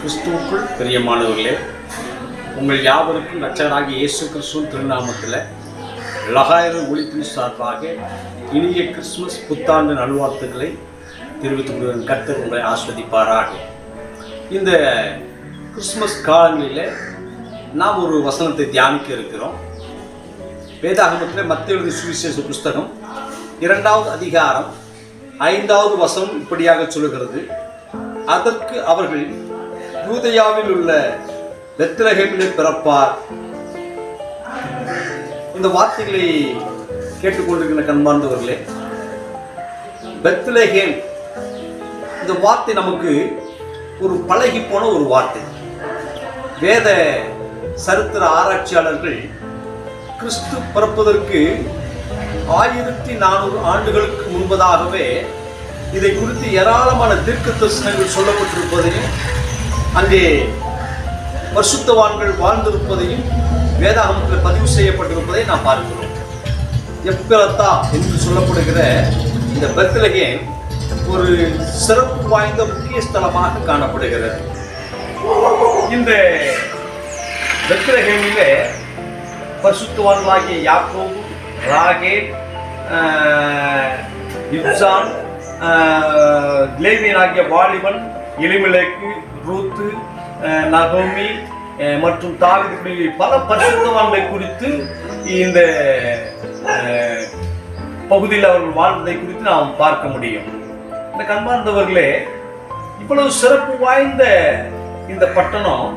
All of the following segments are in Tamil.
கிறிஸ்துவுக்குள் பிரியமானவர்களே, உங்கள் யாவருக்கும் இரட்சகராகிய இயேசு கிறிஸ்துவின் திருநாமத்தில் லகாயர் ஒளிப்பின் சார்பாக இனிய கிறிஸ்துமஸ் புத்தாண்டு நல்வாழ்த்துக்களை தெரிவித்துக் கொள்கிற கர்த்தர் உங்களை ஆஸ்வதிப்பாராக. இந்த கிறிஸ்துமஸ் காலங்களில் நாம் ஒரு வசனத்தை தியானிக்க இருக்கிறோம். வேதாகமத்தில் மத்தேயு எழுதிய சுவிசேஷ புஸ்தகம் 2வது அதிகாரம் 5வது வசனம் இப்படியாக சொல்லுகிறது: அதற்கு அவர்கள், யூதேயாவில் உள்ள பெத்லகேமிலே பிறப்பார். இந்த வார்த்தைகளை கேட்டுக்கொண்டிருக்கிற கண்பார்ந்தவர்களே, பெத்லகேம் இந்த வார்த்தை நமக்கு ஒரு பழகி போன ஒரு வார்த்தை. வேத சரித்திர ஆராய்ச்சியாளர்கள் கிறிஸ்து பிறப்பதற்கு 1400 ஆண்டுகளுக்கு முன்பதாகவே இதை குறித்து ஏராளமான தீர்க்கதரிசனங்கள் சொல்லப்பட்டிருப்பதையும், அங்கே பரிசுத்தவான்கள் வாழ்ந்திருப்பதையும் வேதாகமத்தில் பதிவு செய்யப்பட்டிருப்பதை நாம் பார்க்கிறோம். எப்ராத்தா என்று சொல்லப்படுகிற இந்த பெத்லகேம் ஒரு சிறப்பு வாய்ந்த முக்கிய ஸ்தலமாக காணப்படுகிறது. இந்த பெத்லகேமிலே பரிசுத்தவான்களாகிய யாக்கோபு, ராகேல், இப்சான், லேவியனாகிய வாலிபன், எலிமெலேக்கு, ரூத்து, நகோமி மற்றும் தாவீது பல பரிசுத்தவான்களை குறித்து இந்த பகுதியில் அவர்கள் வாழ்வதை குறித்து நாம் பார்க்க முடியும். இந்த கண்பார்ந்தவர்களே, இவ்வளவு சிறப்பு வாய்ந்த இந்த பட்டணம்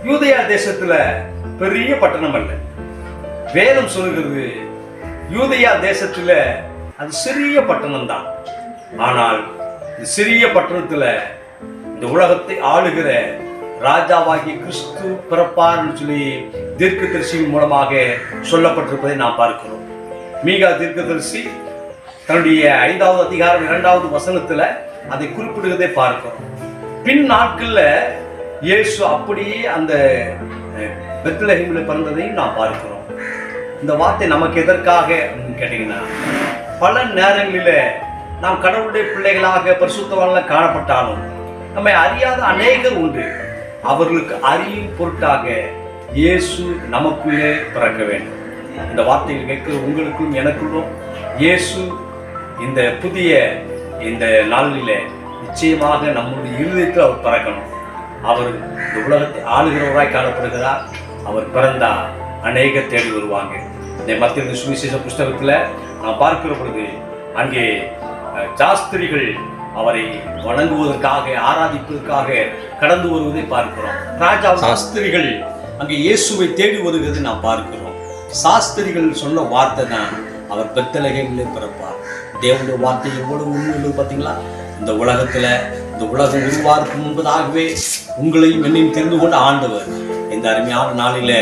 யூதேயா தேசத்துல பெரிய பட்டணம் அல்ல. வேதம் சொல்கிறது யூதேயா தேசத்துல அது சிறிய பட்டணம் தான். ஆனால் இந்த சிறிய பட்டணத்துல இந்த உலகத்தை ஆளுகிற ராஜாவாகிய கிறிஸ்து பிறப்பார்னு சொல்லி தீர்க்கதரிசியின் மூலமாக சொல்லப்பட்டிருப்பதை நாம் பார்க்கிறோம். மீகா தீர்க்கதரிசி தன்னுடைய 5வது அதிகாரம் 2வது வசனத்துல அதை குறிப்பிடுவதை பார்க்கிறோம். பின் நாட்கள்ல இயேசு அப்படியே அந்த பெத்லகேமில் பிறந்ததையும் நாம் பார்க்கிறோம். இந்த வார்த்தை நமக்கு எதற்காக கேட்டீங்கன்னா, பல நேரங்களில நாம் கடவுளுடைய பிள்ளைகளாக பரிசுத்தவான்களாக காணப்பட்டாலும் நம்மை அறியாத அநேகர் உண்டு. அவர்களுக்கு அறியும் பொருட்டாக இயேசு நமக்குள்ளே பிறக்க வேண்டும். இந்த வார்த்தைகள் கேட்கிற உங்களுக்கும் எனக்குள்ளும் இயேசு இந்த புதிய இந்த நாளில நிச்சயமாக நம்முடைய இருதயத்தில் அவர் பிறக்கணும். அவர் இந்த உலகத்தை ஆளுகிறவராய் காணப்படுகிறார். அவர் பிறந்தா அநேக தேடி வருவாங்க. இந்த மத்தேயு சுவிசேஷ புஸ்தகத்துல நாம் பார்க்கிற பொழுது அங்கே சாஸ்திரிகள் அவரை வணங்குவதற்காக, ஆராதிப்பதற்காக கடந்து வருவதை பார்க்கிறோம். ராஜா சாஸ்திரிகள் அங்கே இயேசுவை தேடி வருவதை நாம் பார்க்கிறோம். சாஸ்திரிகள் சொன்ன வார்த்தை தான், அவர் பெத்லகேமிலே பிறப்பார். தேவனுடைய வார்த்தை எவ்வளவு உண்மையுள்ளது பார்த்தீங்களா? இந்த உலகத்துல இந்த உலகம் உருவாருக்கு முன்பதாகவே உங்களையும் என்னையும் தெரிந்து கொண்ட ஆண்டவர் இந்த அருமையான நாளில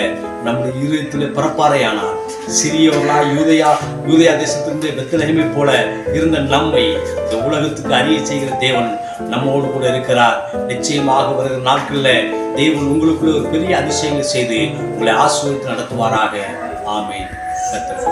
நம்முடைய இருதயத்தில் பிறப்பாரையானார். சிறியவர்களாய் யூதேயா தேசத்திலிருந்து பெத்லகேமை போல இருந்த நம்மை இந்த உலகத்துக்கு அறிய செய்கிற தேவன் நம்மோடு கூட இருக்கிறார். நிச்சயமாக வருகிற நாட்களில் தேவன் உங்களுக்குள்ள ஒரு பெரிய அதிசயங்களை செய்து உங்களை ஆசீர்வதித்து நடத்துவாராக. ஆமென். கர்த்தர்